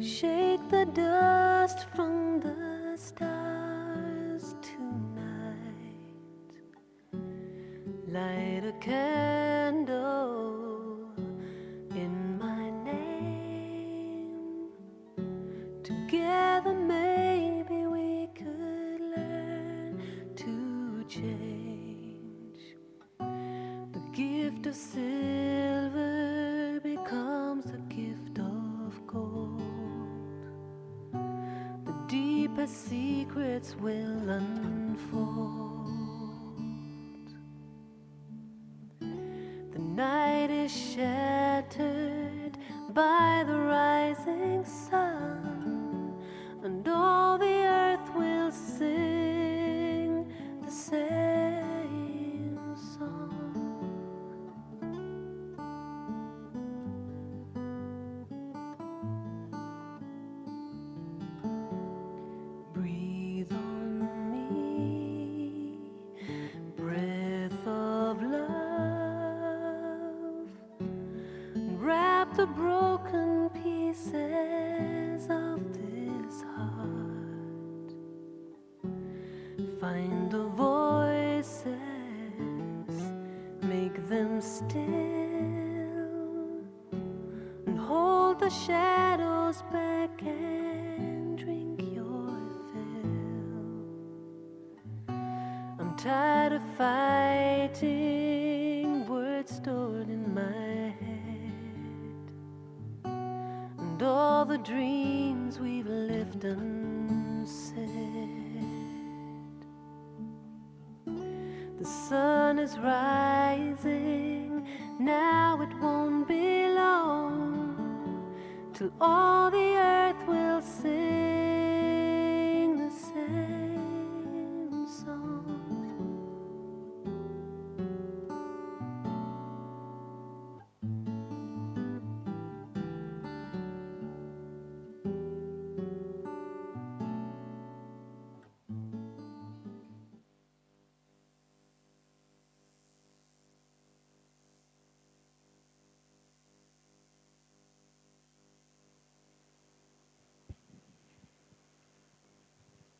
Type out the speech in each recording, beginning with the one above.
Shake the dust from the stars tonight. Light a candle in my name. Together maybe we could learn to change. The gift of silver becomes the gift of gold. The deepest secrets will unfold. The night is shattered by the rising sun, and all the earth will sing the same song. Breathe on me, breath of love, and wrap the broken pieces of this heart. Find the voices, make them still, and hold the shadows back and drink your fill. I'm tired of fighting words stored in my head, and all the dreams we've left unsaid. The sun is rising, now it won't be long till all the earth will sing the same song.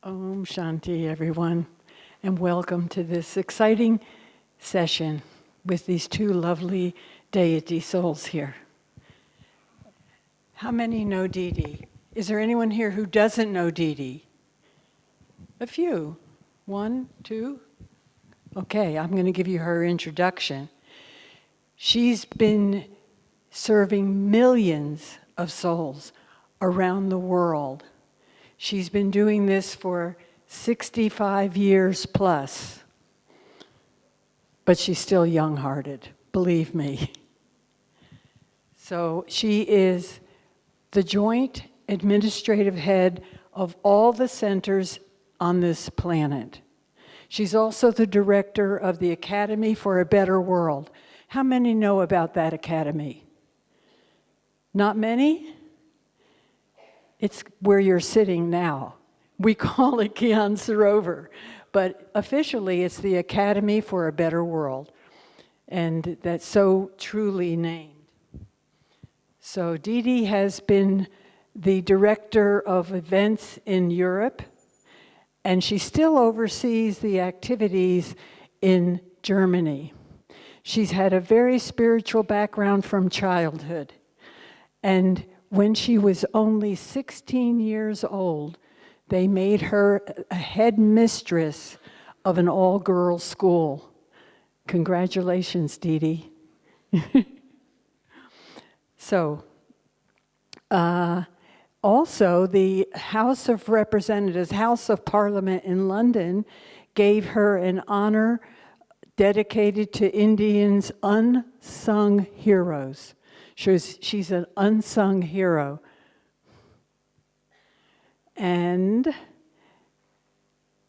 Om Shanti, everyone, and welcome to this exciting session with these two lovely deity souls here. How many know Didi? Is there anyone here who doesn't know Didi? A few. One, two? Okay, I'm going to give you her introduction. She's been serving millions of souls around the world. She's been doing this for 65 years plus, but she's still young-hearted, believe me. So she is the joint administrative head of all the centers on this planet. She's also the director of the Academy for a Better World. How many know about that academy? Not many? It's where you're sitting now. We call it Gyan Sarovar, but officially it's the Academy for a Better World, and that's so truly named. So Didi has been the director of events in Europe, and she still oversees the activities in Germany. She's had a very spiritual background from childhood, and when she was only 16 years old, they made her a head mistress of an all-girls school. Congratulations, Didi. So, also the House of Representatives, House of Parliament in London gave her an honor dedicated to Indians' unsung heroes. She's an unsung hero. And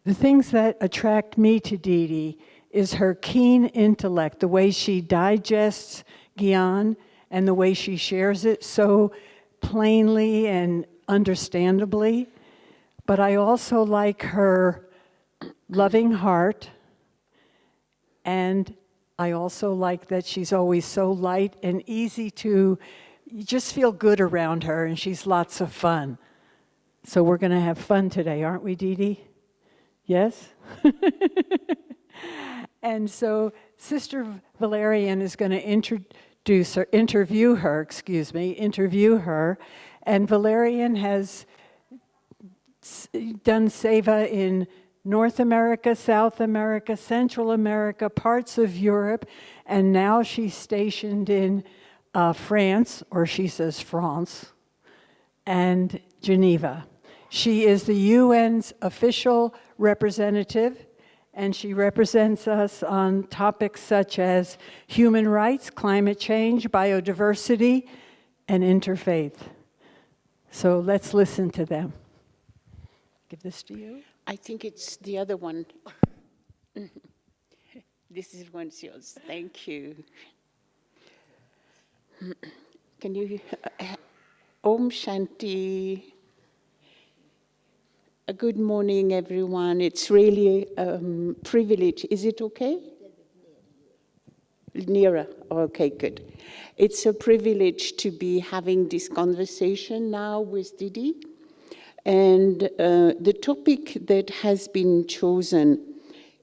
the things that attract me to Didi is her keen intellect, the way she digests Gyan and the way she shares it so plainly and understandably. But I also like her loving heart, and I also like that she's always so light and easy to you just feel good around her, and she's lots of fun. So we're going to have fun today, aren't we, Didi? Yes? And so Sister Valerian is going to interview her, and Valerian has done seva in North America, South America, Central America, parts of Europe, and now she's stationed in France, or she says France, and Geneva. She is the UN's official representative, and she represents us on topics such as human rights, climate change, biodiversity, and interfaith. So let's listen to them. Give this to you. I think it's the other one. This is one's yours. Thank you. Can you, Om Shanti. Good morning, everyone. It's really a privilege. Is it okay? Nearer. Okay, good. It's a privilege to be having this conversation now with Didi. And the topic that has been chosen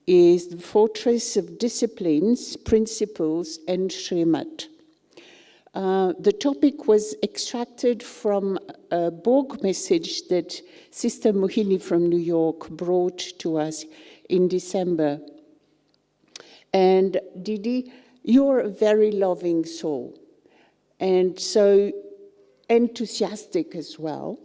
is the Fortress of Disciplines, Principles, and SHRIMAT. The topic was extracted from a Borg message that Sister Mohini from New York brought to us in December. And Didi, you're a very loving soul, and so enthusiastic as well.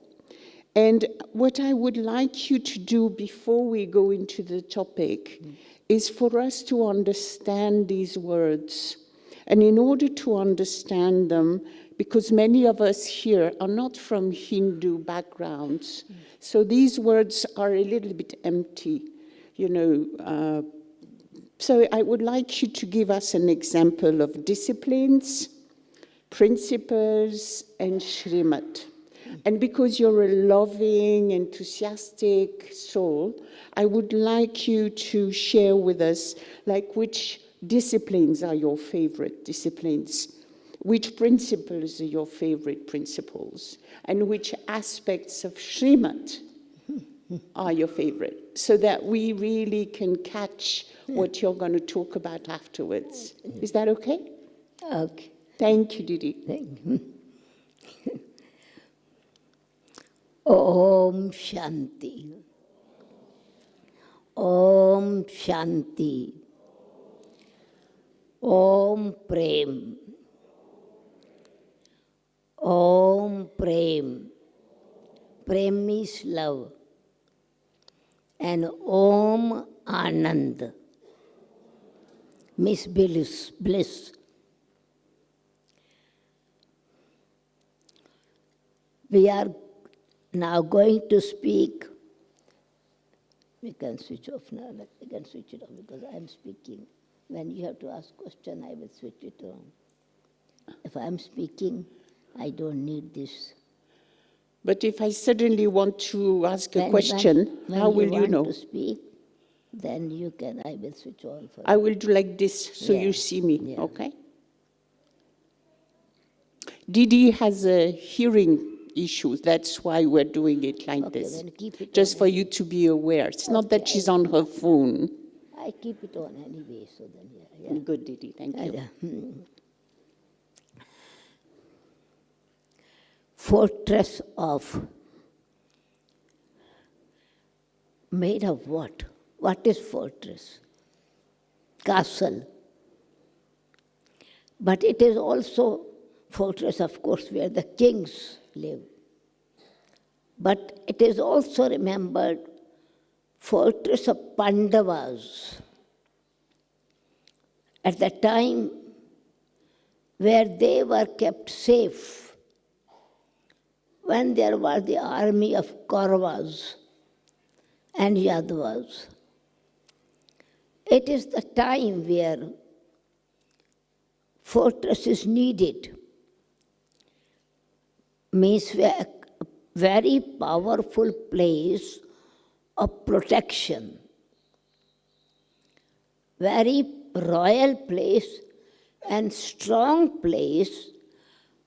And what I would like you to do before we go into the topic is for us to understand these words. And in order to understand them, because many of us here are not from Hindu backgrounds, so these words are a little bit empty, you know. So I would like you to give us an example of disciplines, principles, and SHRIMAT. And because you're a loving, enthusiastic soul, I would like you to share with us, like, which disciplines are your favorite disciplines, which principles are your favorite principles, and which aspects of SHRIMAT are your favorite, so that we really can catch what you're going to talk about afterwards. Is that okay? Okay. Thank you, Didi. Thank you. Om Shanti. Om Shanti. Om Prem. Om Prem. Prem is love. And Om Anand means bliss. We are now going to speak. We can switch off now. We can switch it off because I am speaking. When you have to ask question, I will switch it on. If I am speaking, I don't need this. But if I suddenly want to ask a question, how will you know? When you want to speak, then you can, I will switch on for I you. will do like this so you see me, okay? Didi has a hearing issue. That's why we're doing it like this. Then keep it Just on for you to be aware. It's not that she's on her phone. I keep it on anyway, so then, Good, Didi. Thank you. Fortress of, made of what? What is fortress? Castle. But it is also fortress, of course, where the kings live. But it is also remembered fortress of Pandavas at the time where they were kept safe when there was the army of Kauravas and Yadavas. It is the time where fortress is needed, means a very powerful place of protection, very royal place and strong place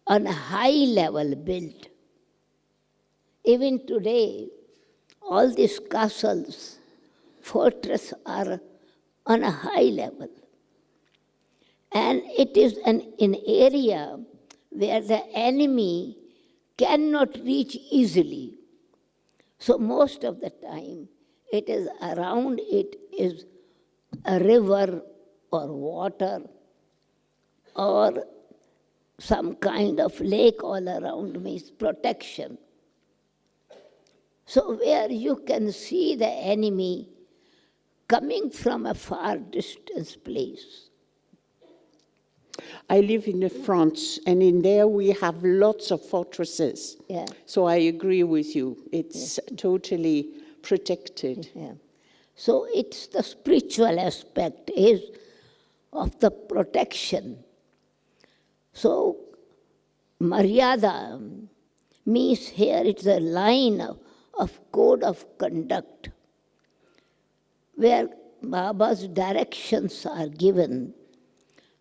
on a high level built. Even today, all these castles, fortresses are on a high level. And it is an area where the enemy cannot reach easily. So most of the time, it is around it is a river or water or some kind of lake all around me is protection. So where you can see the enemy coming from a far distance place. I live in France, and in there we have lots of fortresses. Yeah. So I agree with you. It's totally protected. Yeah. So it's the spiritual aspect is of the protection. So Maryada means here it's a line of code of conduct where Baba's directions are given.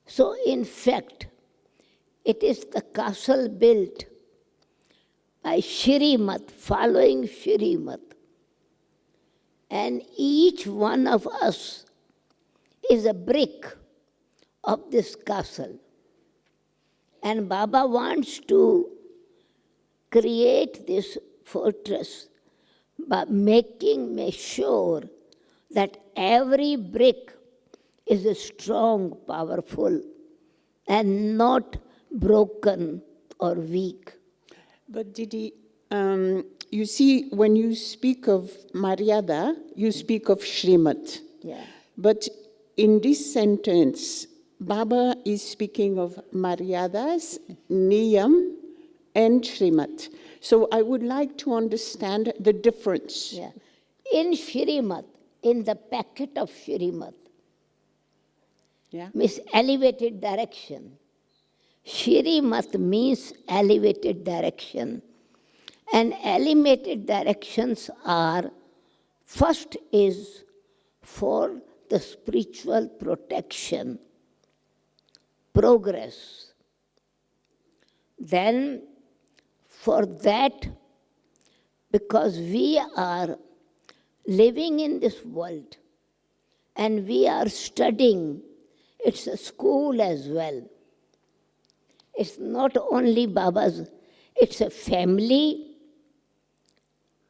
So in fact, it is the castle built by SHRIMAT, following SHRIMAT. And each one of us is a brick of this castle. And Baba wants to create this fortress by making sure that every brick is strong, powerful, and not broken or weak. But Didi, you see, when you speak of Maryada, you speak of SHRIMAT. Yeah. But in this sentence, Baba is speaking of Maryadas, Niyam, and SHRIMAT. So I would like to understand the difference. Yeah. In SHRIMAT, in the packet of SHRIMAT, means elevated direction. SHRIMAT means elevated direction. And elevated directions are, first is for the spiritual protection, progress. Then for that, because we are living in this world and we are studying, it's a school as well. It's not only Baba's, it's a family.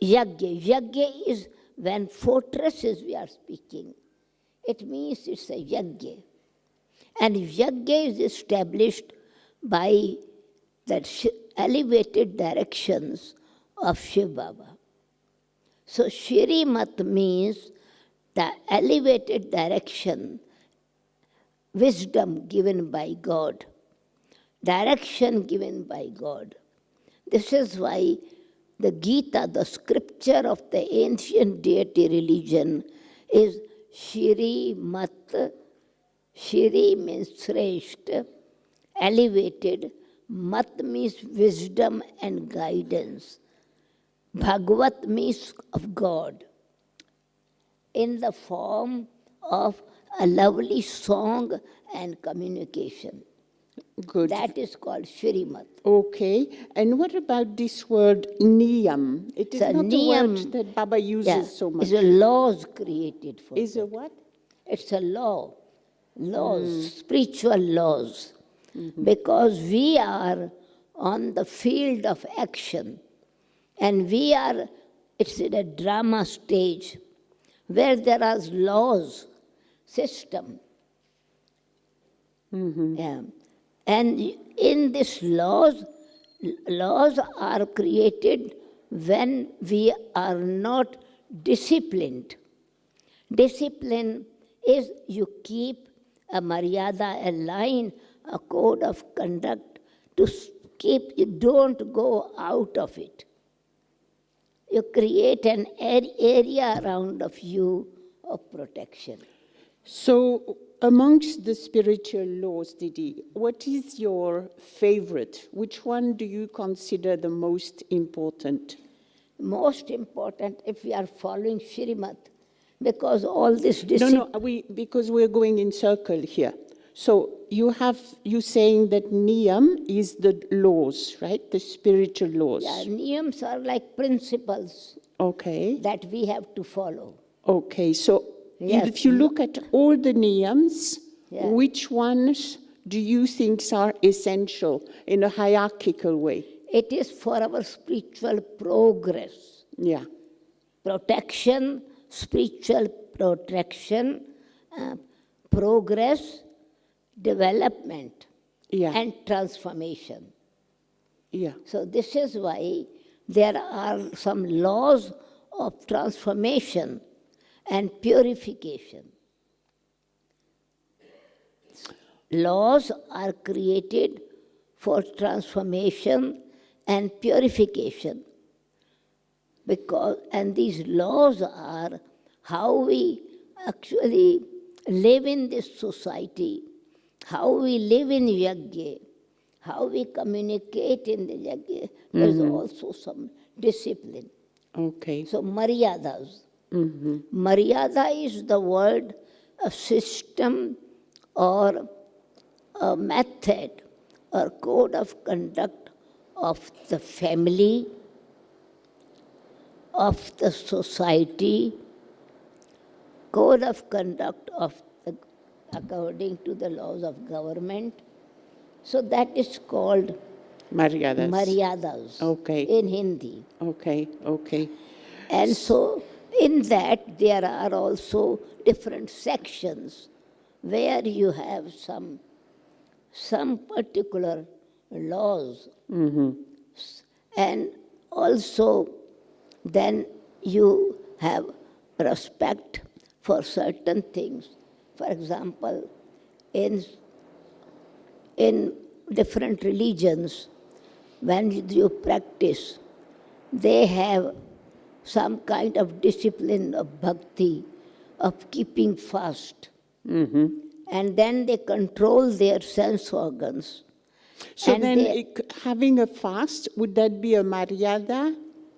Yajna. Yajna is when fortresses we are speaking. It means it's a yajna. And yajna is established by the elevated directions of Shiv Baba. So SHRIMAT means the elevated direction, wisdom given by God, direction given by God. This is why the Gita, the scripture of the ancient deity religion, is SHRIMAT. Shri means Shrestha, elevated. Mat means wisdom and guidance. Bhagavat means of God, in the form of a lovely song and communication. Good. That is called SHRIMAT. Okay. And what about this word niyam? It is So not niyam, a word that Baba uses so much. It's a laws created for Is that. a what? It's a law. Laws, spiritual laws. Because we are on the field of action. And we are, it's in a drama stage where there are laws, system. Yeah. And in this laws are created when we are not disciplined. Discipline is you keep a maryada, a line, a code of conduct to keep, you don't go out of it. You create an area around of you of protection. So amongst the spiritual laws, Didi, what is your favorite? Which one do you consider the most important? Most important if we are following SHRIMAT, because all this discipline... No, because we're going in circle here. So you saying that niyam is the laws, right? The spiritual laws. Yeah, niyams are like principles Okay. that we have to follow. Okay. So Yes. if you look at all the niyams, Yeah. which ones do you think are essential in a hierarchical way? It is for our spiritual progress. Yeah. Protection, spiritual protection, progress, development, Yeah. and transformation. Yeah. So this is why there are some laws of transformation and purification. Laws are created for transformation and purification. And these laws are how we actually live in this society, how we live in yajna, how we communicate in the yajna. There is also some discipline. Okay. So maryadas. Maryada is the word, a system or a method or code of conduct of the family, of the society, code of conduct according to the laws of government. So that is called Maryadas. maryadas Okay. in Hindi. Okay. Okay. And so in that there are also different sections where you have some particular laws. And also then you have respect for certain things. For example, in different religions, when you practice, they have some kind of discipline of bhakti, of keeping fast. And then they control their sense organs. So And then having a fast, would that be a maryada?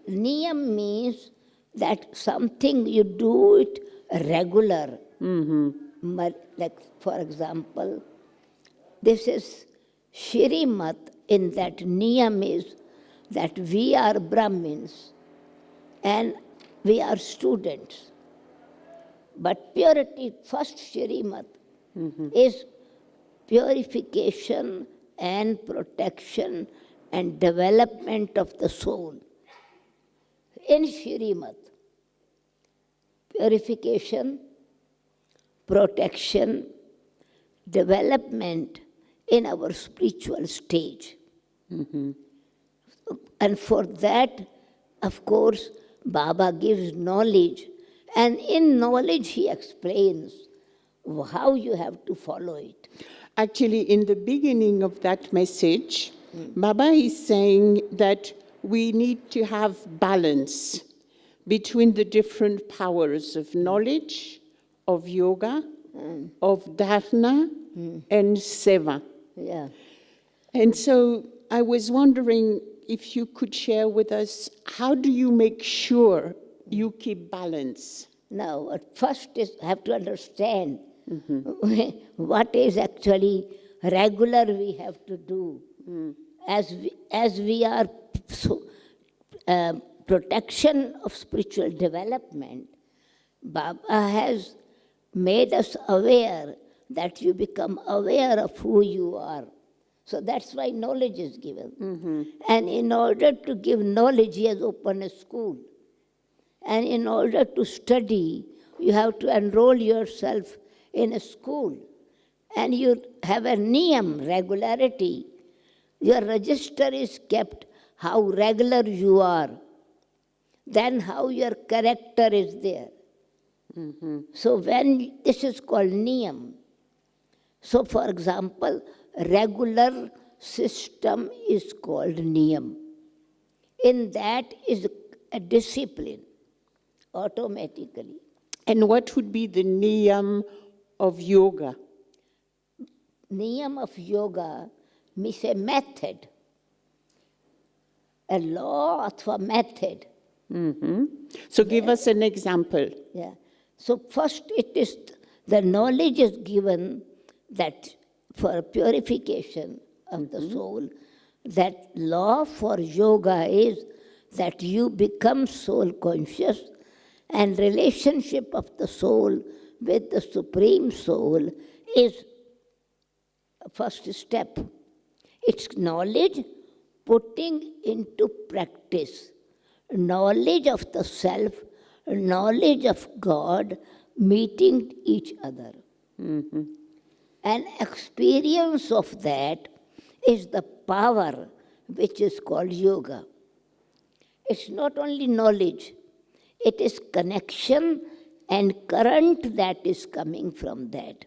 Niyam means that something you do it regular. Like, for example, this is SHRIMAT, in that niyam is that we are Brahmins and we are students. But purity, first SHRIMAT, is purification and protection and development of the soul. In SHRIMAT, purification, protection, development in our spiritual stage. And for that, of course, Baba gives knowledge, and in knowledge he explains how you have to follow it. Actually, in the beginning of that message, Baba is saying that we need to have balance between the different powers of knowledge, of yoga, of dharana, and seva. Yeah. And so I was wondering if you could share with us, how do you make sure you keep balance? Now, at first is have to understand what is actually regular we have to do. As we are protection of spiritual development, Baba has made us aware that you become aware of who you are. So that's why knowledge is given. And in order to give knowledge, he has opened a school. And in order to study, you have to enroll yourself in a school. And you have a niyam, regularity. Your register is kept how regular you are. Then how your character is there. So when this is called niyam. So for example, regular system is called niyam. In that is a discipline automatically. And what would be the niyam of yoga? Niyam of yoga means a method, a law of a method. So give us an example. Yeah. So first it is, the knowledge is given that for purification of the soul. That law for yoga is that you become soul conscious, and relationship of the soul with the Supreme Soul is a first step. It's knowledge putting into practice. Knowledge of the self, knowledge of God, meeting each other. An experience of that is the power which is called yoga. It's not only knowledge, it is connection and current that is coming from that.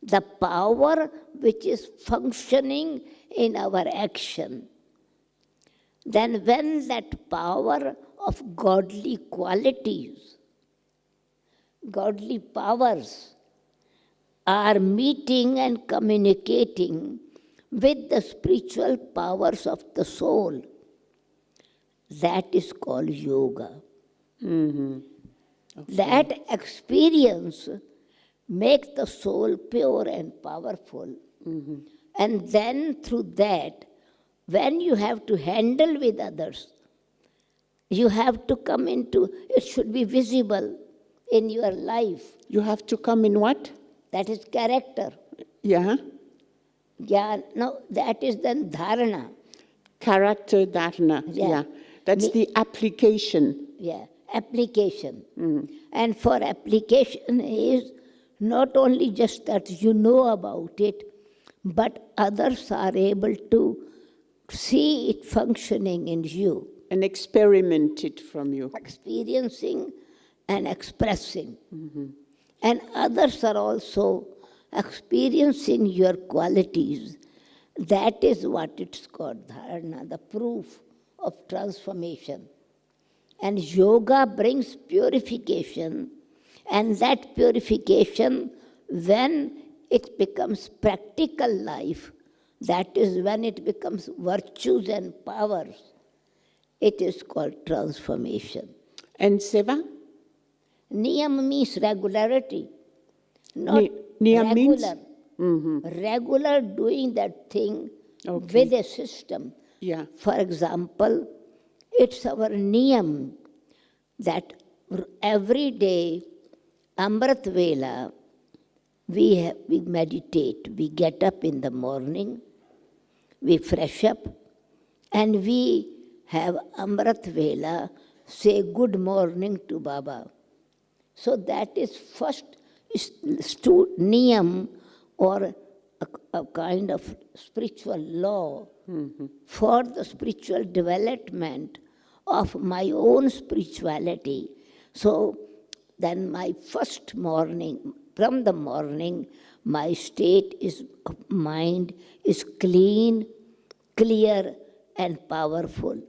The power which is functioning in our action. Then when that power of godly qualities, godly powers are meeting and communicating with the spiritual powers of the soul, that is called yoga. That experience makes the soul pure and powerful. And then through that, when you have to handle with others, you have to come into, it should be visible in your life. You have to come in what? That is character. Yeah. No, that is then dharana. Character dharana. Yeah. That's the application. Yeah, application. And for application is not only just that you know about it, but others are able to see it functioning in you. And experiment it from you. Experiencing and expressing. And others are also experiencing your qualities. That is what it's called, dharana, the proof of transformation. And yoga brings purification, and that purification, when it becomes practical life, that is when it becomes virtues and powers, it is called transformation. And seva? Niyam means regularity, not Niyam means? regular. Regular doing that thing with a system. Yeah. For example, it's our niyam that every day, Amrit Vela, we meditate. We get up in the morning, we fresh up, and we have Amrit Vela say good morning to Baba. So that is first niyam, or a kind of spiritual law for the spiritual development of my own spirituality. So then my first morning, from the morning, my state of mind is clean, clear, and powerful.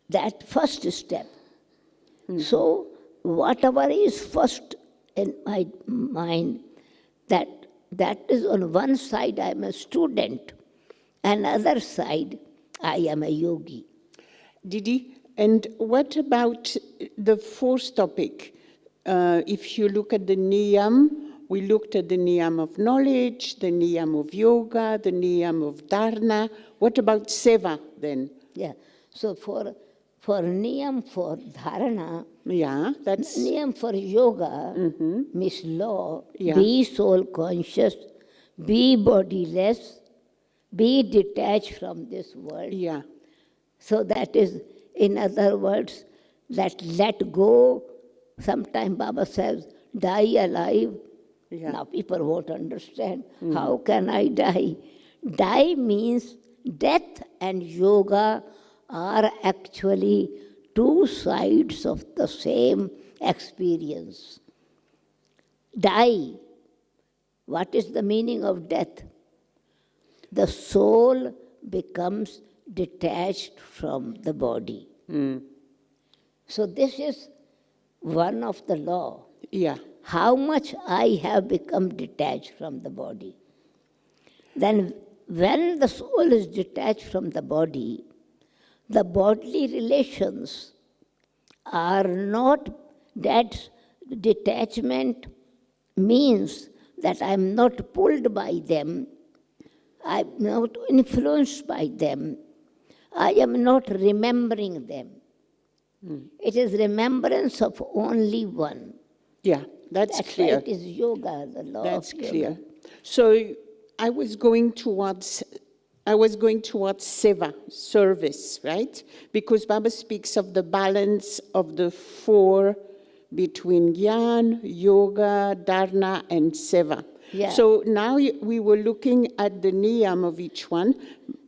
That first step. So whatever is first in my mind, that is on one side I am a student, and other side I am a yogi. Didi, and what about the fourth topic? If you look at the niyam, we looked at the niyam of knowledge, the niyam of yoga, the niyam of dharana. What about seva then? Yeah. So for niyam for dharana, Yeah, that's... niyam for yoga means law, Yeah. be soul conscious, be bodiless, be detached from this world. Yeah. So that is, in other words, that let go. Sometime Baba says, die alive. Yeah. Now people won't understand. How can I die? Die means death and yoga are actually two sides of the same experience. Die. What is the meaning of death? The soul becomes detached from the body. So this is one of the law. Yeah. How much I have become detached from the body. Then when the soul is detached from the bodily relations are not, that detachment means that I'm not pulled by them, I'm not influenced by them, I am not remembering them. It is remembrance of only one. Yeah, that's That's clear. why it is yoga, the law That's of yoga. clear. So I was going towards seva, service, right? Because Baba speaks of the balance of the four between Gyan, Yoga, Dharana, and Seva. Yeah. So now we were looking at the niyam of each one,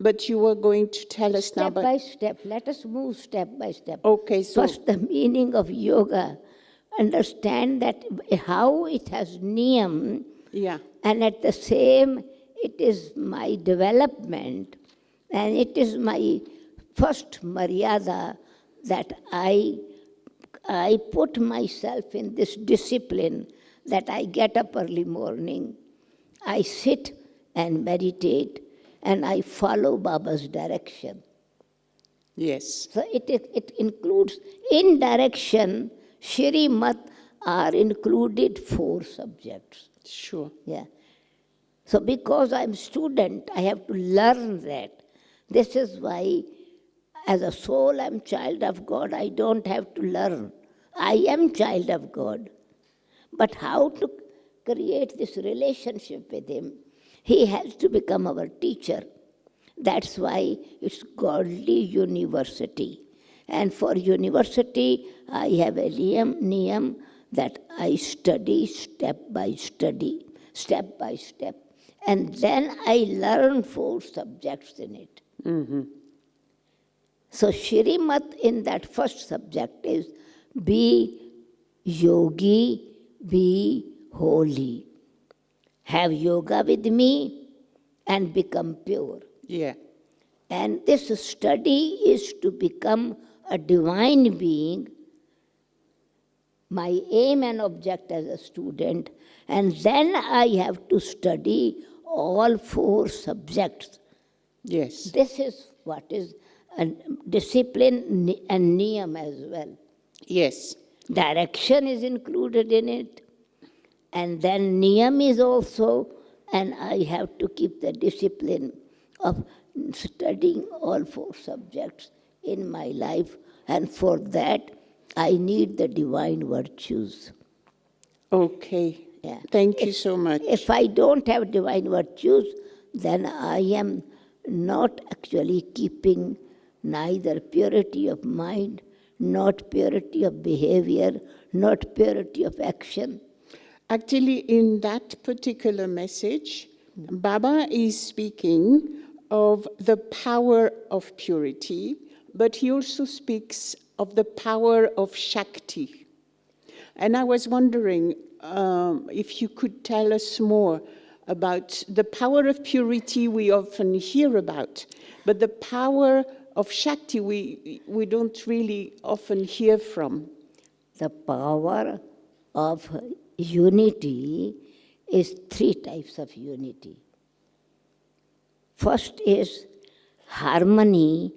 but you were going to tell us now Step about... by step, let us move step by step. Okay, so... First, the meaning of yoga. Understand that how it has niyam, Yeah. and at the same, it is my development, and it is my first maryada that I put myself in this discipline, that I get up early morning, I sit and meditate, and I follow Baba's direction. Yes. So it includes, in direction, SHRIMAT are included 4 subjects. Sure. Yeah. So because I'm student, I have to learn that. This is why, as a soul, I'm child of God. I don't have to learn. I am child of God. But how to create this relationship with Him? He has to become our teacher. That's why it's Godly University. And for university, I have a niyam that I study step by step. And then I learn 4 subjects in it. So SHRIMAT in that first subject is be yogi, be holy. Have yoga with me and become pure. Yeah. And this study is to become a divine being, my aim and object as a student, and then I have to study all 4 subjects. Yes. This is what is a discipline and niyam as well. Yes. Direction is included in it, and then niyam is also, and I have to keep the discipline of studying all 4 subjects in my life, and for that I need the divine virtues. Okay. Yeah. Thank you so much. If I don't have divine virtues, then I am not actually keeping neither purity of mind, not purity of behavior, not purity of action. Actually, in that particular message, Baba is speaking of the power of purity, but he also speaks of the power of Shakti. And I was wondering if you could tell us more about the power of purity we often hear about, but the power of Shakti we don't really often hear from. The power of unity is 3 types of unity. First is harmony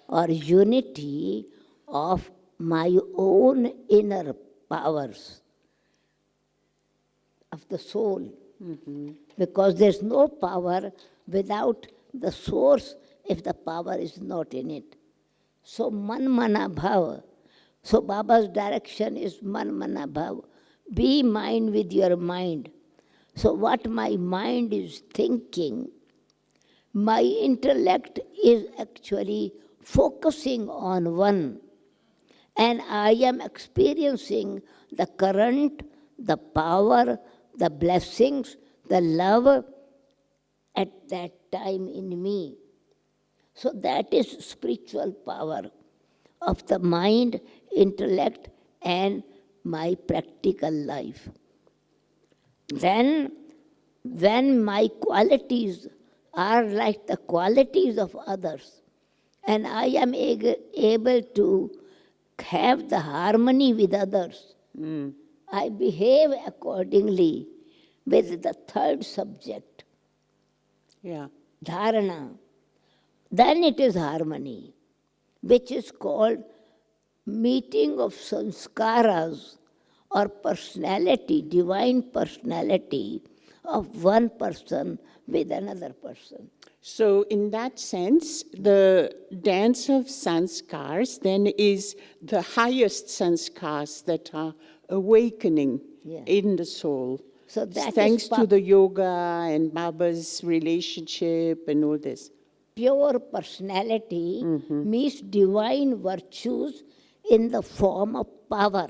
or unity of my own inner powers of the soul. Because there's no power without the source if the power is not in it. So man mana bhava. So Baba's direction is man mana bhava. Be mind with your mind. So what my mind is thinking, my intellect is actually focusing on one. And I am experiencing the current, the power, the blessings, the love at that time in me. So that is spiritual power of the mind, intellect, and my practical life. Then, when my qualities are like the qualities of others, and I am able to have the harmony with others, I behave accordingly with the 3rd subject, Yeah. dharana. Then it is harmony, which is called meeting of sanskaras or personality, divine personality of one person with another person. So in that sense, the dance of sanskars then is the highest sanskars that are awakening Yeah. in the soul. So that is Thanks to the yoga and Baba's relationship and all this. pure personality means divine virtues in the form of power,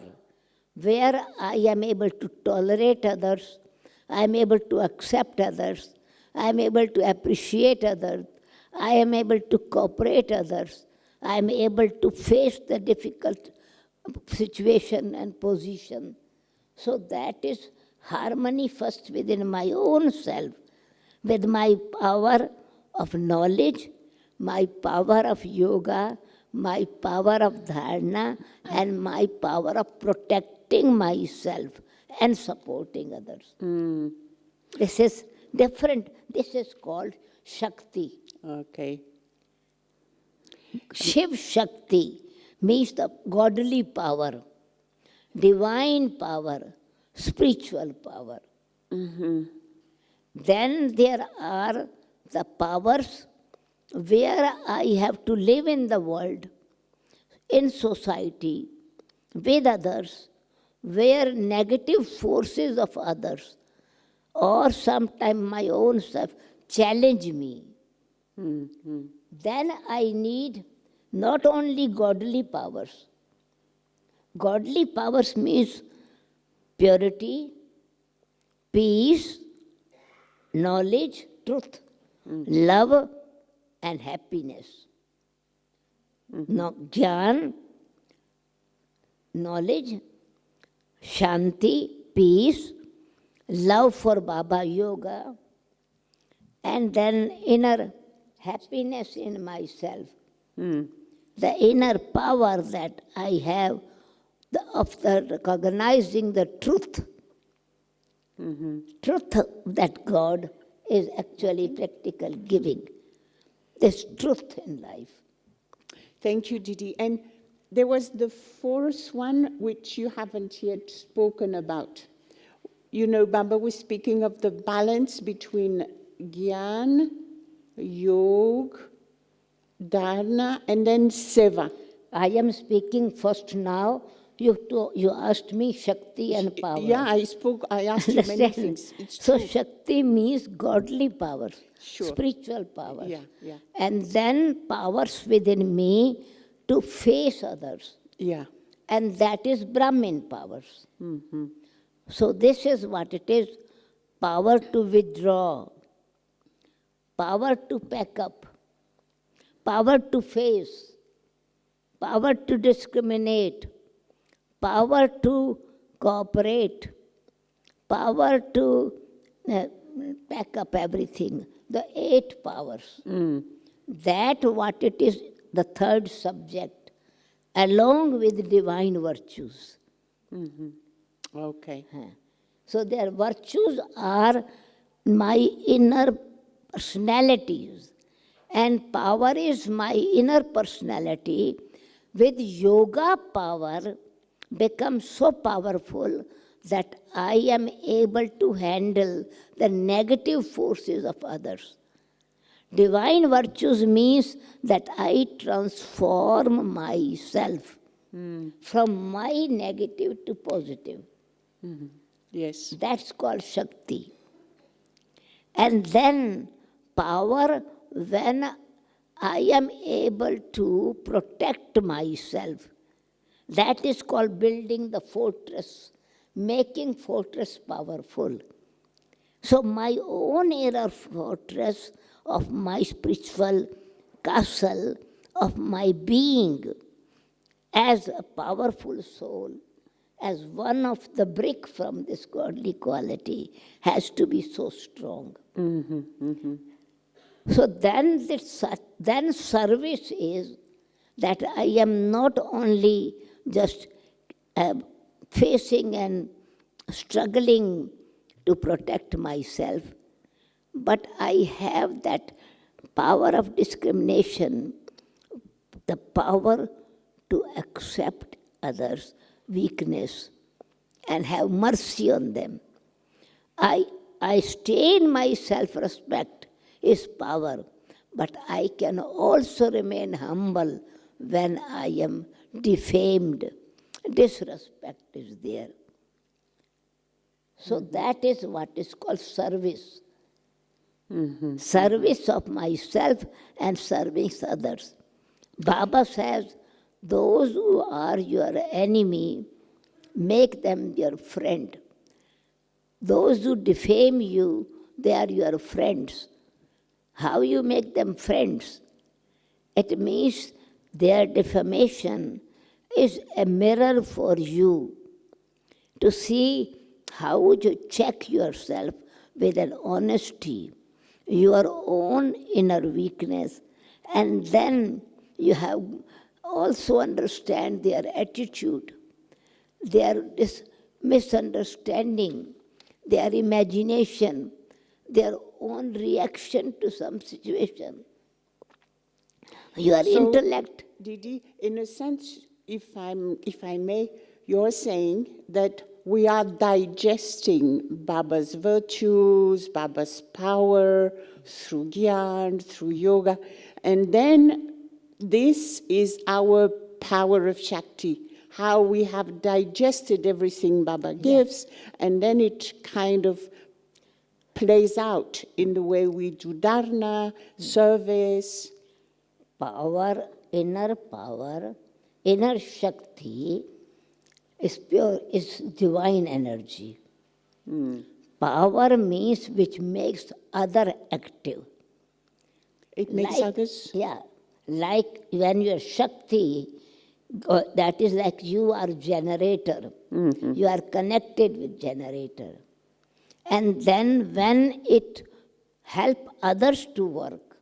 where I am able to tolerate others, I am able to accept others, I am able to appreciate others, I am able to cooperate others, I am able to face the difficult situation and position. So that is harmony first within my own self, with my power of knowledge, my power of yoga, my power of dharana, and my power of protecting myself and supporting others. This is different. This is called Shakti. Okay. Shiv Shakti means the godly power, divine power, spiritual power. Then there are the powers where I have to live in the world, in society, with others, where negative forces of others or sometimes my own self challenge me. Then I need not only godly powers. Godly powers means purity, peace, knowledge, truth, love, and happiness. Now, Gyan, knowledge, Shanti, peace, love for Baba Yoga, and then inner happiness in myself. The inner power that I have of the recognizing the truth. Truth that God is actually practical giving. This truth in life. Thank you, Didi. And there was the fourth one, which you haven't yet spoken about. You know, Baba was speaking of the balance between Gyan, Yoga, Dharana, and then Seva. I am speaking first now. You asked me Shakti and power. Yeah, I asked you many things. It's So true. Shakti means godly powers, Sure. spiritual powers. Yeah. And then powers within me to face others. Yeah. And that is Brahmin powers. So this is what it is. Power to withdraw, power to pack up, power to face, power to discriminate, power to cooperate, power to pack up everything. The 8 powers. That what it is, the third subject, along with divine virtues. Okay. So their virtues are my inner personalities, and power is my inner personality. With yoga, power becomes so powerful that I am able to handle the negative forces of others. Divine virtues means that I transform myself from my negative to positive. Yes. That's called Shakti. And then power, when I am able to protect myself, that is called building the fortress, making fortress powerful. So my own inner fortress of my spiritual castle, of my being, as a powerful soul, as one of the brick from this godly quality, has to be so strong. So then service is that I am not only just facing and struggling to protect myself, but I have that power of discrimination, the power to accept others' weakness and have mercy on them. I I stay in my self-respect is power, but I can also remain humble when I am defamed. Disrespect is there. So that is what is called service. Service of myself and service others. Baba says, those who are your enemy, make them your friend. Those who defame you, they are your friends. How you make them friends? It means their defamation is a mirror for you to see how would you check yourself with an honesty, your own inner weakness, and then you have also understand their attitude, their misunderstanding, their imagination, their own reaction to some situation. Your intellect. Didi, in a sense, if I may, you're saying that we are digesting Baba's virtues, Baba's power through Gyan, through yoga, and then this is our power of Shakti, how we have digested everything Baba gives, and then it kind of plays out in the way we do dharna, service. Power, inner Shakti is pure, is divine energy. Power means which makes other active. It makes others? Yeah, like when your Shakti, that is like you are generator. You are connected with generator. And then when it help others to work,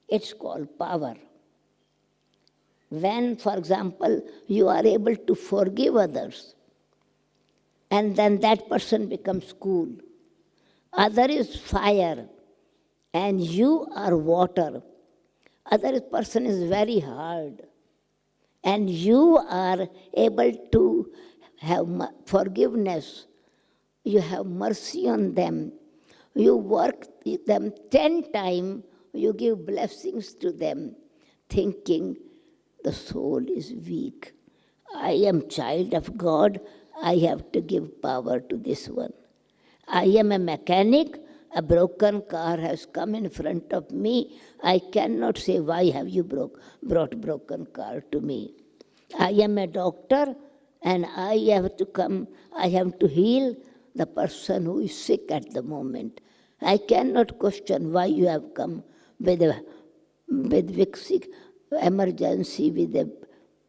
it's called power. When, for example, you are able to forgive others, and then that person becomes cool. Other is fire, and you are water. Other person is very hard, and you are able to have forgiveness. You have mercy on them. You work them 10 times, you give blessings to them, thinking the soul is weak. I am child of God, I have to give power to this one. I am a mechanic, a broken car has come in front of me. I cannot say, why have you brought broken car to me? I am a doctor and I have to come, I have to heal the person who is sick at the moment. I cannot question why you have come with sick emergency with a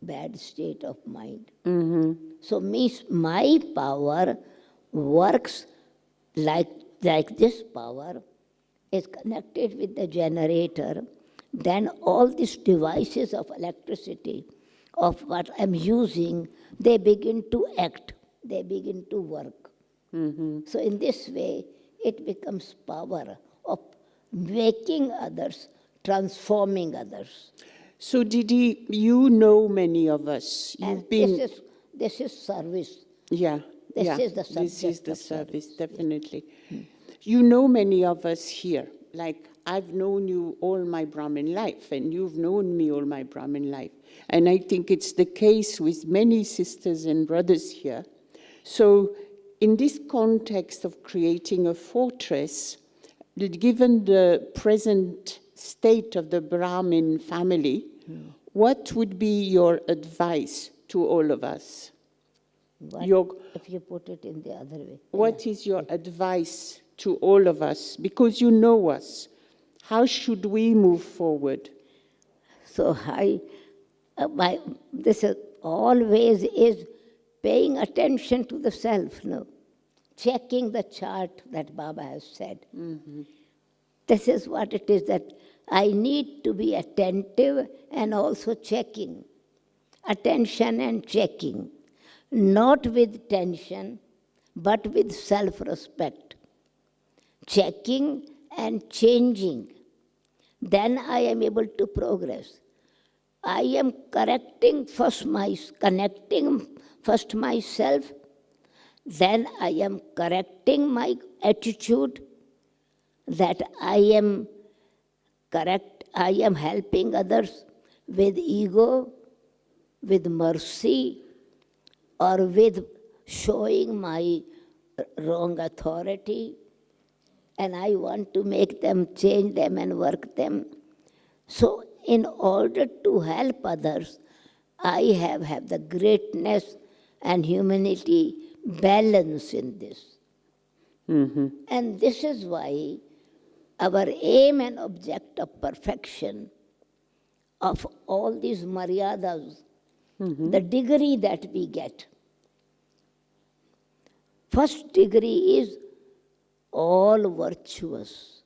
bad state of mind. So means my power works like this power is connected with the generator, then all these devices of electricity, of what I'm using, they begin to act, they begin to work. So in this way, it becomes power of making others, transforming others. So Didi, you know many of us. And this is service. Yeah. This is the subject This is the of service, definitely. You know many of us here. Like, I've known you all my Brahmin life, and you've known me all my Brahmin life. And I think it's the case with many sisters and brothers here. So, in this context of creating a fortress, given the present state of the Brahmin family, what would be your advice to all of us? If you put it in the other way. What is your advice to all of us? Because you know us. How should we move forward? So this is always is paying attention to the self, no? Checking the chart that Baba has said. This is what it is, that I need to be attentive and also checking. Attention and checking. Not with tension, but with self-respect. Checking and changing. Then I am able to progress. I am connecting first myself, then I am correcting my attitude, that I am helping others with ego, with mercy, or with showing my wrong authority, and I want to make them, change them and work them. So in order to help others, I have the greatness and humanity balance in this. And this is why our aim and object of perfection of all these maryadas, the degree that we get. First degree is all virtuous.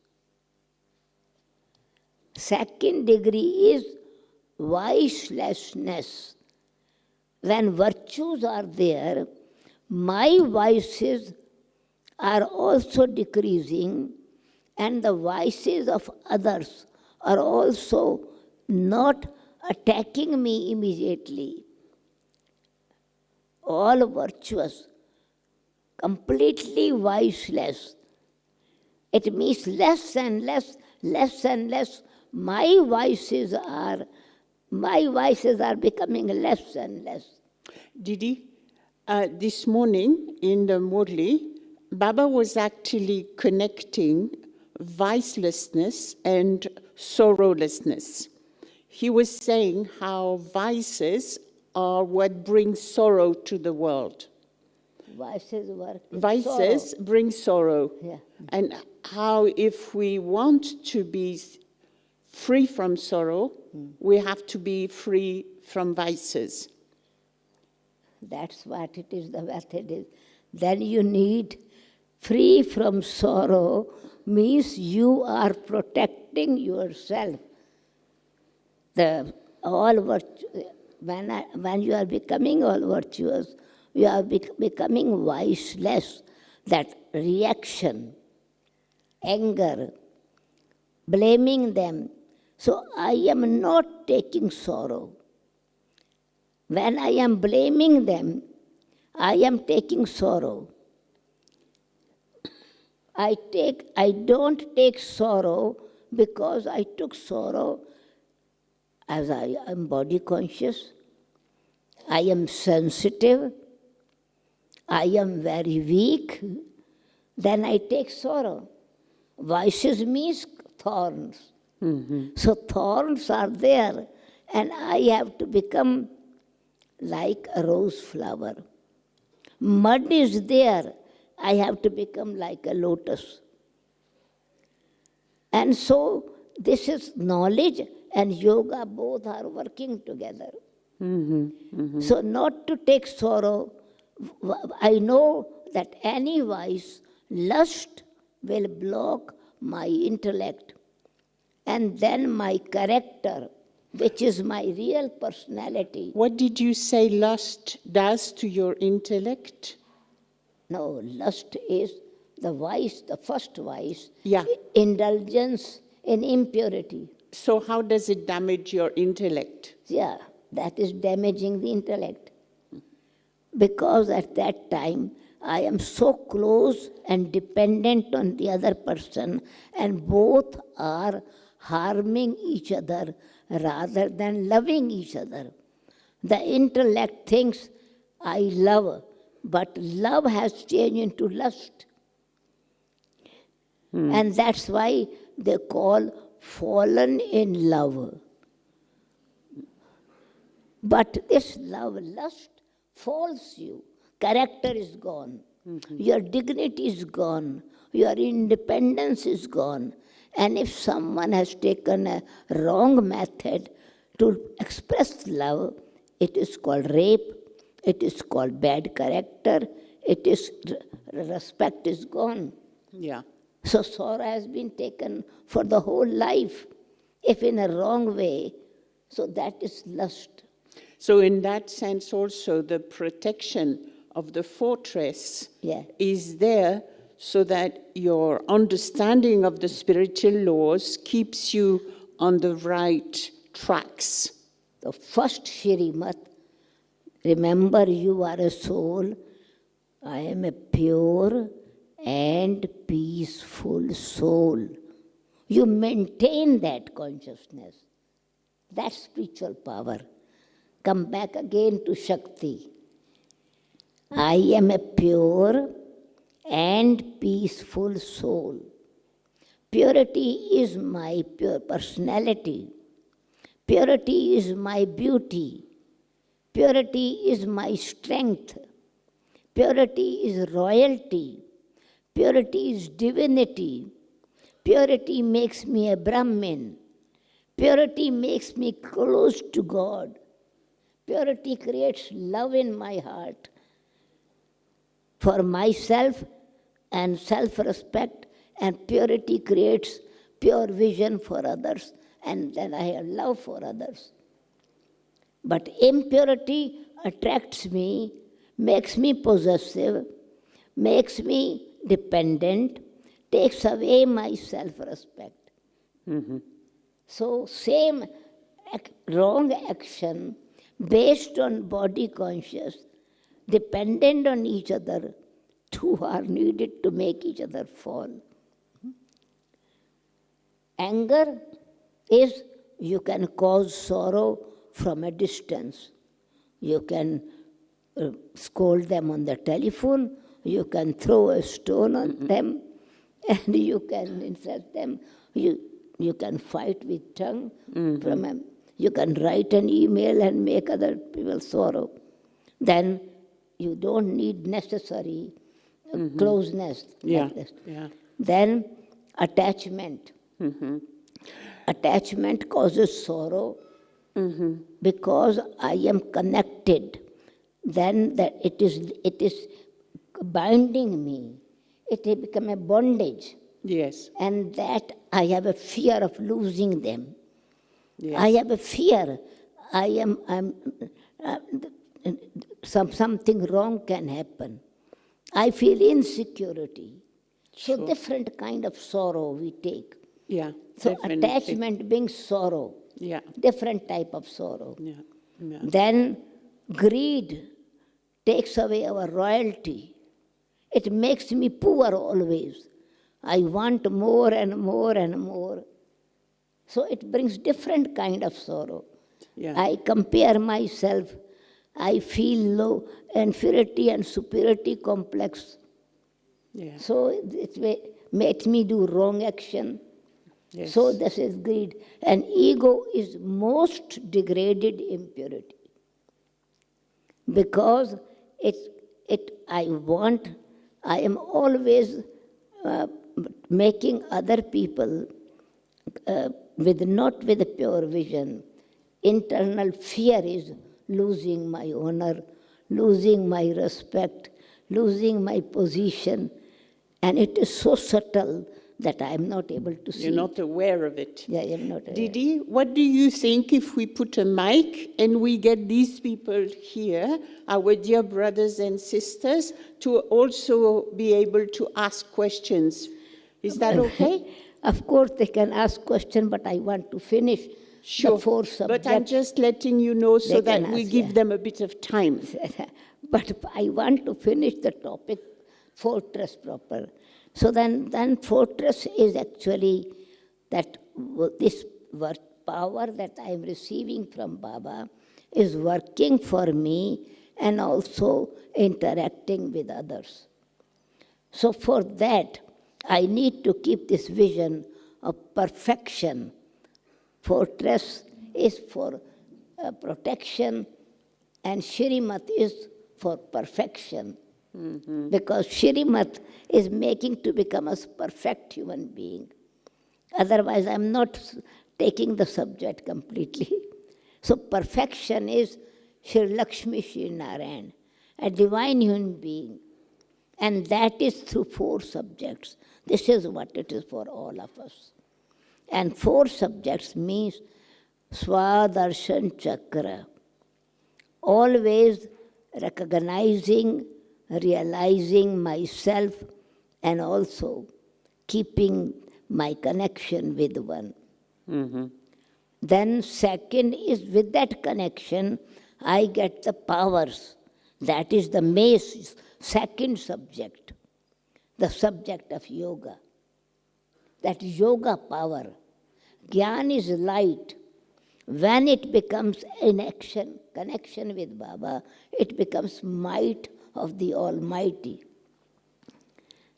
Second degree is vicelessness. When virtues are there, my vices are also decreasing, and the vices of others are also not attacking me immediately. All virtuous, completely viceless. It means less and less, less and less. My vices are becoming less and less. Didi, this morning in the Murli, Baba was actually connecting vicelessness and sorrowlessness. He was saying how vices are what brings sorrow to the world. Vices bring sorrow. Yeah. And how if we want to be free from sorrow, we have to be free from vices. That's what it is, the method is. Then you need free from sorrow, means you are protecting yourself. When you are becoming all virtuous, you are becoming viceless. That reaction, anger, blaming them. So I am not taking sorrow. When I am blaming them, I am taking sorrow. I don't take sorrow because I took sorrow as I am body conscious. I am sensitive. I am very weak. Then I take sorrow. Vices means thorns. So thorns are there, and I have to become like a rose flower. Mud is there, I have to become like a lotus. And so this is knowledge and yoga, both are working together. So not to take sorrow, I know that any vice, lust will block my intellect, and then my character, which is my real personality. What did you say lust does to your intellect? No, lust is the vice, the first vice. Yeah. Indulgence in impurity. So how does it damage your intellect? Yeah, that is damaging the intellect. Because at that time, I am so close and dependent on the other person, and both are harming each other rather than loving each other. The intellect thinks, I love, but love has changed into lust. And that's why they call fallen in love. But this love, lust, falls you. Character is gone. Your dignity is gone. Your independence is gone. And if someone has taken a wrong method to express love, it is called rape, it is called bad character, it is respect is gone. Yeah. So sorrow has been taken for the whole life, if in a wrong way. So that is lust. So in that sense also, the protection of the fortress is there so that your understanding of the spiritual laws keeps you on the right tracks. The first SHRIMAT, remember you are a soul, I am a pure and peaceful soul. You maintain that consciousness. That's spiritual power. Come back again to Shakti. I am a pure and peaceful soul. Purity is my pure personality. Purity is my beauty. Purity is my strength. Purity is royalty. Purity is divinity. Purity makes me a Brahmin. Purity makes me close to God. Purity creates love in my heart for myself and self-respect, and purity creates pure vision for others, and then I have love for others. But impurity attracts me, makes me possessive, makes me dependent, takes away my self-respect. So same wrong action based on body conscious, dependent on each other, two are needed to make each other fall. Anger is, you can cause sorrow from a distance. You can scold them on the telephone, you can throw a stone on them, and you can insult them. You can fight with tongue. You can write an email and make other people sorrow. Then you don't need necessary closeness. Like this. Then attachment. Attachment causes sorrow because I am connected. Then that it is binding me. It has become a bondage. Yes. And that I have a fear of losing them. Yes. I have a fear. Something wrong can happen. I feel insecurity. So different kind of sorrow we take. Yeah. So definitely. attachment brings sorrow. Yeah. Different type of sorrow. Yeah. Yeah. Then greed takes away our royalty. It makes me poor always. I want more and more and more. So it brings different kind of sorrow. Yeah. I compare myself. I feel low, inferiority and superiority complex. Yeah. So it makes me do wrong action. Yes. So this is greed. And ego is most degraded impurity. Because I am always making other people not with a pure vision. Internal fear is losing my honor, losing my respect, losing my position. And it is so subtle that I am not able to see. You're not aware of it. Yeah, I am not aware. Didi, what do you think if we put a mic and we get these people here, our dear brothers and sisters, to also be able to ask questions? Is that okay? Of course, they can ask questions, but I want to finish the four subjects. But I'm just letting you know so They that can we ask, give them a bit of time. But I want to finish the topic, fortress proper. So then fortress is actually that this power that I am receiving from Baba is working for me and also interacting with others. So for that, I need to keep this vision of perfection. Fortress is for protection, and SHRIMAT is for perfection. Because SHRIMAT is making to become a perfect human being. Otherwise, I'm not taking the subject completely. So perfection is Shri Lakshmi Shri Narayan, a divine human being. And that is through four subjects. This is what it is for all of us. And four subjects means Swadarshan Chakra. Always recognizing, realizing myself, and also keeping my connection with one. Then second is with that connection, I get the powers. That is the mace, second subject, the subject of yoga. That yoga power. Gyan is light. When it becomes in action, connection with Baba, it becomes might of the Almighty.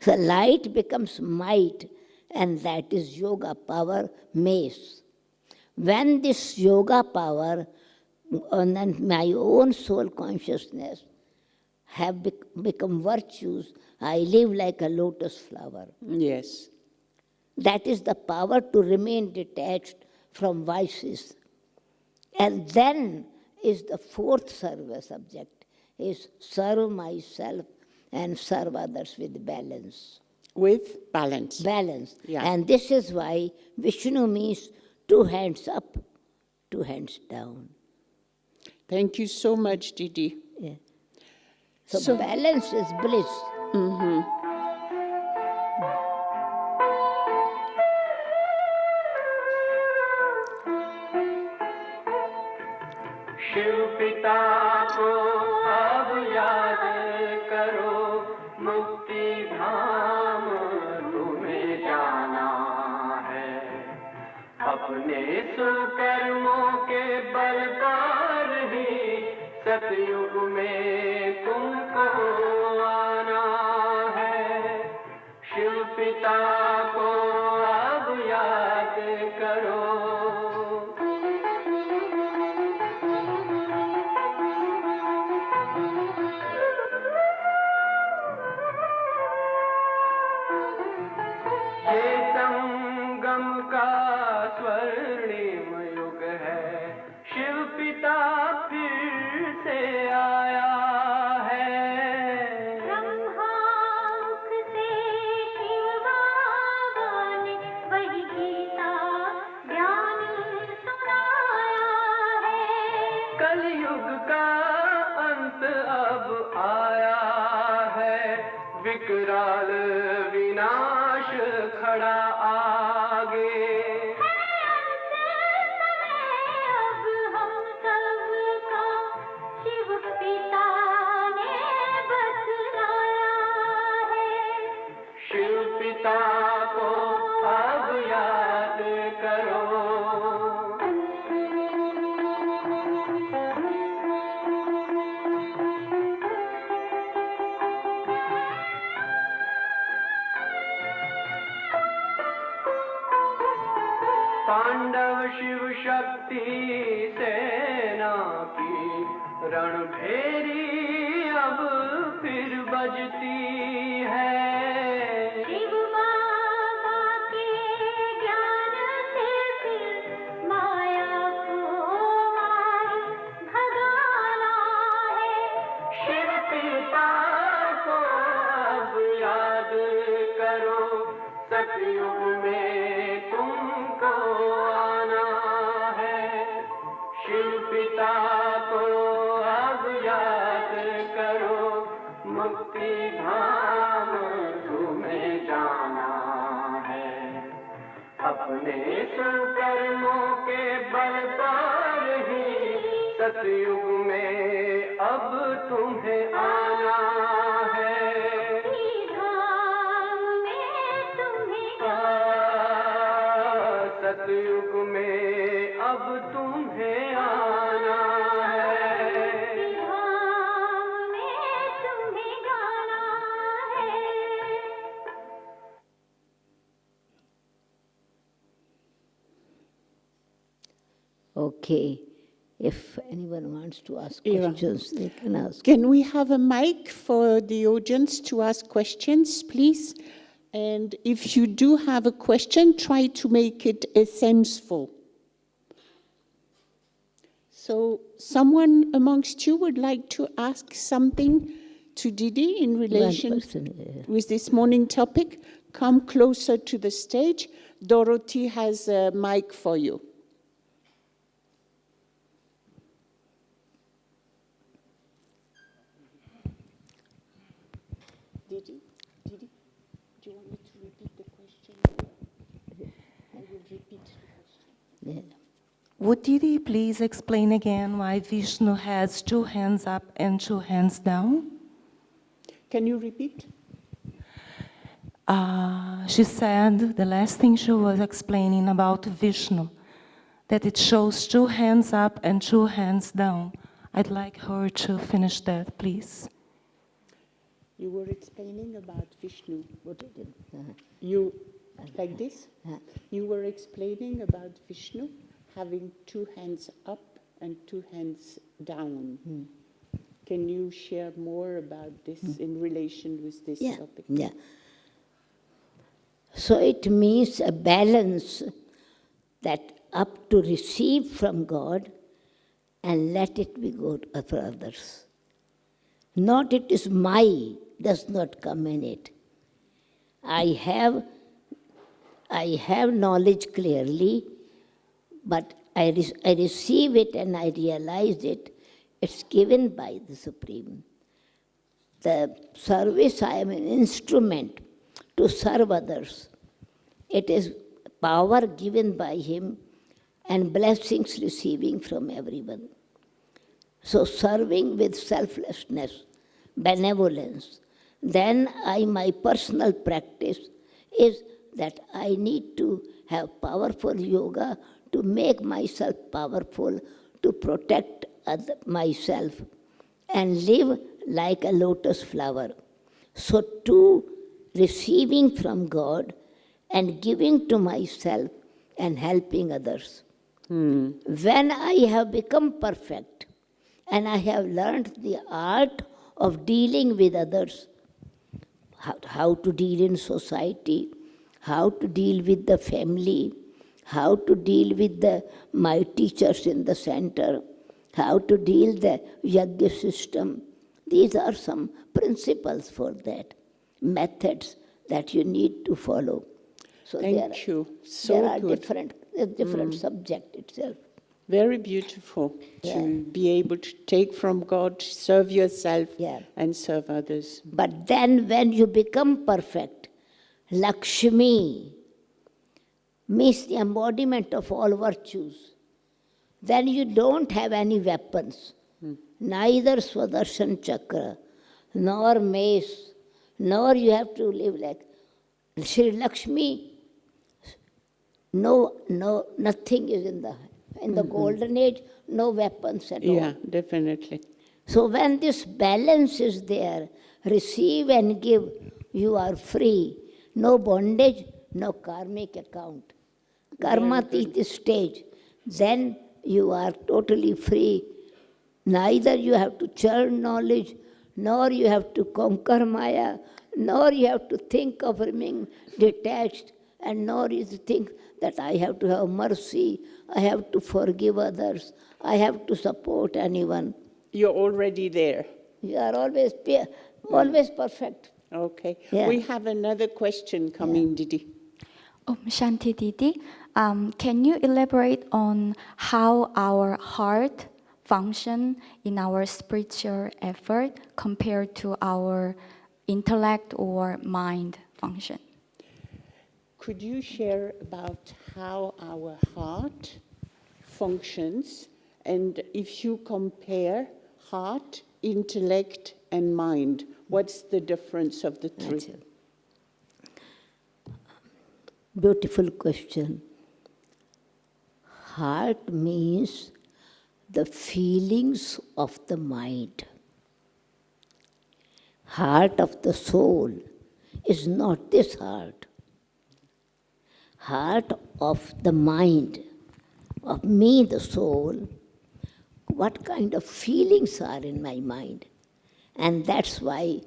So light becomes might, and that is yoga power, mace. When this yoga power and my own soul consciousness have become virtues, I live like a lotus flower. Yes. That is the power to remain detached from vices. And then is the fourth service subject, is serve myself and serve others with balance. With balance. Balance. Yeah. And this is why Vishnu means 2 hands up, 2 hands down. Thank you so much, Didi. Yeah. So balance is bliss. Shiv पिता को अब याद करो, मुक्ति धाम तुम्हें जाना है। अपने सुकर्मों के बल पर ही सतयुग में तुमको आना है। शिव पिता को अब याद करो। विकराल विनाश खड़ा आगे। अब हम सबका शिव पिता ने बतलाया है। शिव पिता को अब याद करो। पांडव शिव शक्ति सेना की रणभेरी अब फिर बजती है। शिव बाबा के ज्ञान से फिर माया को मार भगाना है। शिव पिता को अब याद करो, सतयुग में तुमको आना है। शिव पिता को अब याद करो, मुक्ति धाम तुम्हें जाना है। अपने सुकर्मों के बल पर ही सतयुग में अब तुम्हें आना है। सतयुग में अब तुम्हें आना है। धाम में तुम्हें गाना है। Okay. If anyone wants to ask questions, they can ask. Can we have a mic for the audience to ask questions, please? And if you do have a question, try to make it senseful. So someone amongst you would like to ask something to Didi in relation with this morning topic? Come closer to the stage. Dorothy has a mic for you. Didi, do you want me to repeat the question? I will repeat the question. Yeah. Would Didi please explain again why Vishnu has 2 hands up and 2 hands down? Can you repeat? She said, the last thing she was explaining about Vishnu, that it shows 2 hands up and 2 hands down. I'd like her to finish that, please. You were explaining about Vishnu. Put it in. You, like this? Uh, You were explaining about Vishnu having 2 hands up and 2 hands down. Can you share more about this in relation with this Yeah, topic? yeah. So it means a balance that up to receive from God and let it be good for others. Not it is my, does not come in it. I have knowledge clearly, but I receive it and I realize it. It's given by the Supreme. The service, I am an instrument to serve others. It is power given by Him and blessings receiving from everyone. So serving with selflessness, benevolence. Then my personal practice is that I need to have powerful yoga to make myself powerful, to protect myself and live like a lotus flower. So to receiving from God and giving to myself and helping others. When I have become perfect and I have learned the art of dealing with others, how to deal in society, how to deal with the family, how to deal with my teachers in the center, how to deal the yajna system. These are some principles for that, methods that you need to follow. So Thank you. So there are good. different subject itself. Very beautiful Yeah. to be able to take from God, serve yourself, Yeah. and serve others. But then when you become perfect, Lakshmi means the embodiment of all virtues. Then you don't have any weapons, neither Swadarsan Chakra, nor mace, nor you have to live like Sri Lakshmi. No, nothing is in the golden age, no weapons at all. Yeah, definitely. So when this balance is there, receive and give, you are free. No bondage, no karmic account. Karmatiti stage, then you are totally free. Neither you have to churn knowledge, nor you have to conquer Maya, nor you have to think of remaining detached, and nor you think that I have to have mercy, I have to forgive others, I have to support anyone. You're already there. You are always perfect. Okay. Yeah. We have another question coming, Didi. Shanti Didi, can you elaborate on how our heart function in our spiritual effort compared to our intellect or mind function? Could you share about how our heart functions, and if you compare heart, intellect, and mind, what's the difference of the three? That's it. Beautiful question. Heart means the feelings of the mind. Heart of the soul is not this heart. Heart of the mind, of me, the soul, what kind of feelings are in my mind. And that's why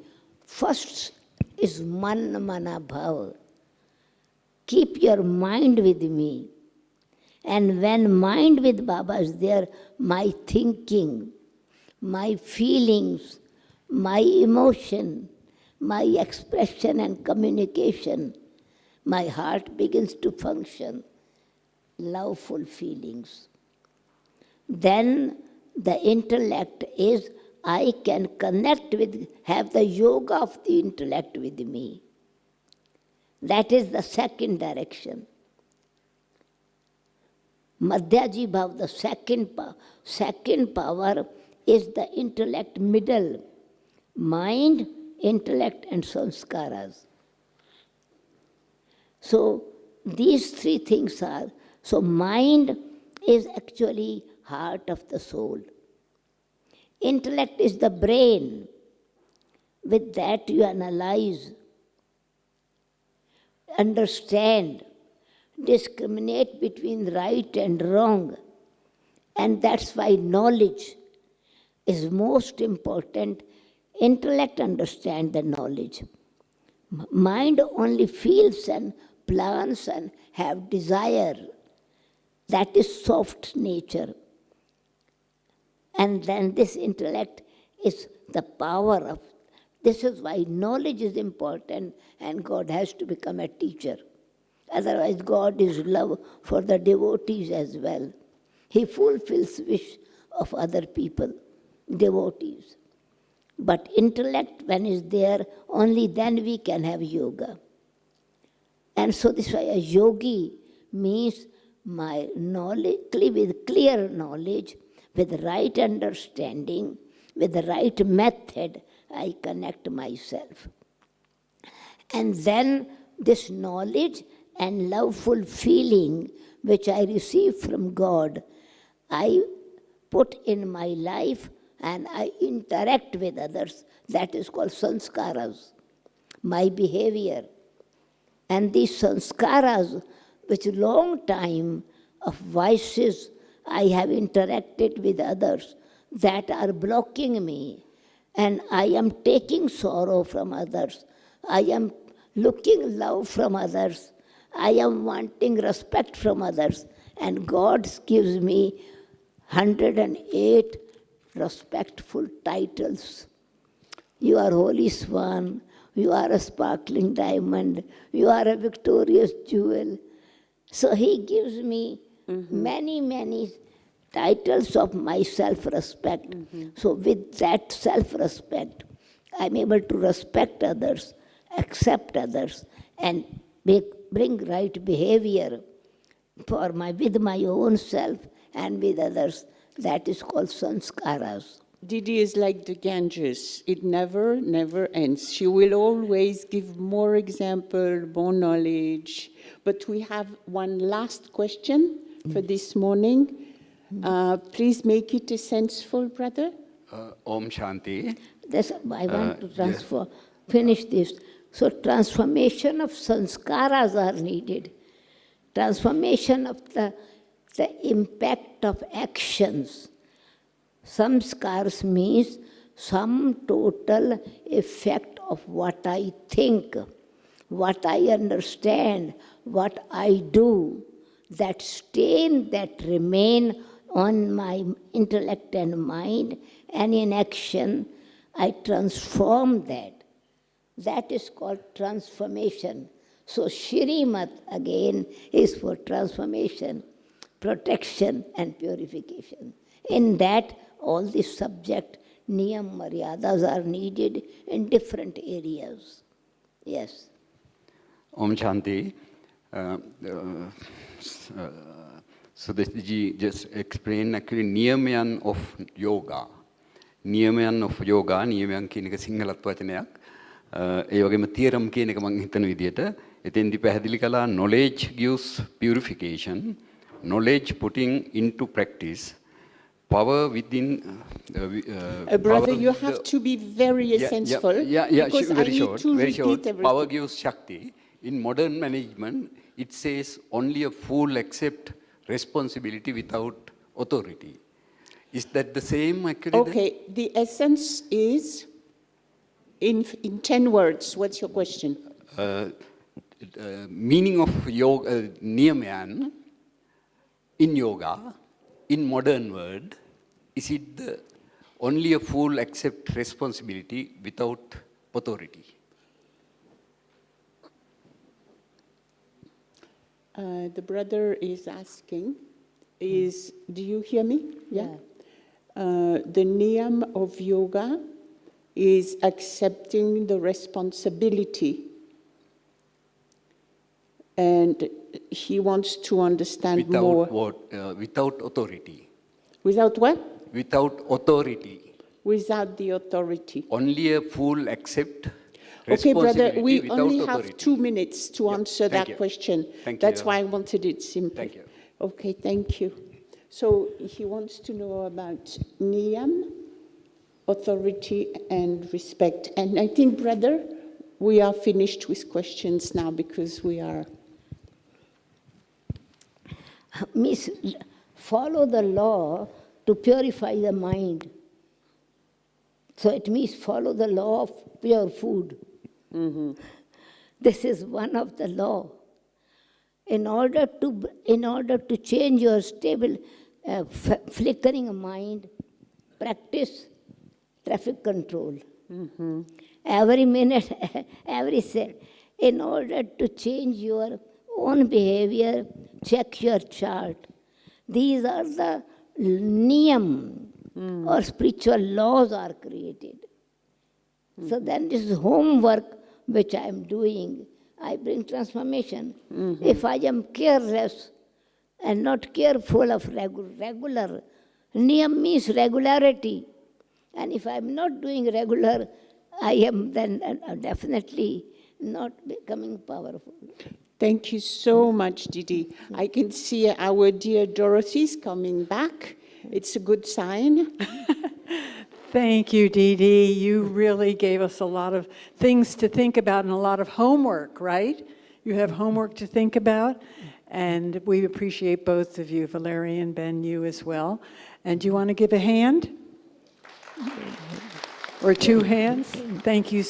first is man mana bhava. Keep your mind with me. And when mind with Baba is there, my thinking, my feelings, my emotion, my expression and communication, my heart begins to function, loveful feelings. Then the intellect is, I can connect with, have the yoga of the intellect with me. That is the second direction. Madhyaji Bhav, the second power is the intellect middle. Mind, intellect and sanskaras. So these three things are, so mind is actually heart of the soul. Intellect is the brain. With that you analyze, understand, discriminate between right and wrong. And that's why knowledge is most important. Intellect understands the knowledge. Mind only feels and plans and have desire. That is soft nature. And then this intellect is the power of, this is why knowledge is important and God has to become a teacher. Otherwise God is love for the devotees as well. He fulfills wish of other people, devotees. But intellect, when is there, only then we can have yoga. And so this is why a yogi means my knowledge, with clear knowledge, with right understanding, with the right method, I connect myself. And then this knowledge and loveful feeling which I receive from God, I put in my life and I interact with others. That is called sanskaras, my behavior. And these sanskaras, which long time of vices I have interacted with others that are blocking me, and I am taking sorrow from others, I am looking love from others, I am wanting respect from others, and God gives me 108 respectful titles. You are Holy Swan, you are a sparkling diamond, you are a victorious jewel. So He gives me many, many titles of my self-respect. So with that self-respect, I'm able to respect others, accept others, and bring right behavior with my own self and with others. That is called sanskaras. Didi is like the Ganges. It never, never ends. She will always give more example, more knowledge. But we have one last question for this morning. Please make it a senseful, brother. Om Shanti. I want to finish this. So transformation of sanskaras are needed. Transformation of the impact of actions. Samskars means some total effect of what I think, what I understand, what I do, that stain that remain on my intellect and mind, and in action, I transform that. That is called transformation. So SHRIMAT again is for transformation, protection and purification. In that, all these subject, niyam, maryadas are needed in different areas. Yes. Om Shanti. Sudesh Didi just explained actually niyamayan of yoga. Niyamayan of yoga, niyamayan කියන එක සිංහලත් වචනයක්. ඒ වගේම theorem කියන එක මම හිතන විදිහට එතෙන්දි පැහැදිලි කළා knowledge gives purification, knowledge putting into practice, power within... brother, you have to be very sensible. Because very I short, need to very repeat short. everything. Power gives Shakti. In modern management, it says only a fool accept responsibility without authority. Is that the same actually? Okay, the essence is, in 10 words, what's your question? Meaning of yoga, niyamayan in yoga, in modern world, is it only a fool accept responsibility without authority? The brother is asking, do you hear me? Yeah. The niyam of yoga is accepting the responsibility. And he wants to understand more. Without authority. Without what? Without authority. without the authority. Only a fool accept Okay, brother, responsibility we without only authority. have 2 minutes to answer thank that you. question. Thank That's you. why I wanted it simple. Thank you. Okay, thank you. So he wants to know about niyam, authority and respect. And I think, brother, we are finished with questions now because we are... Means follow the law to purify the mind. So it means follow the law of pure food. This is one of the law. In order to change your stable, flickering mind, practice traffic control. Every minute, every second. In order to change your own behavior, check your chart. These are the niyam or spiritual laws are created. So then this is homework which I am doing. I bring transformation. If I am careless and not careful of regular, niyam means regularity. And if I am not doing regular, I am then definitely not becoming powerful. Thank you so much, Didi. I can see our dear Dorothy's coming back. It's a good sign. Thank you, Didi. You really gave us a lot of things to think about and a lot of homework, right? You have homework to think about, and we appreciate both of you, Valerie and Ben, you as well. And do you want to give a hand? Or 2 hands? Thank you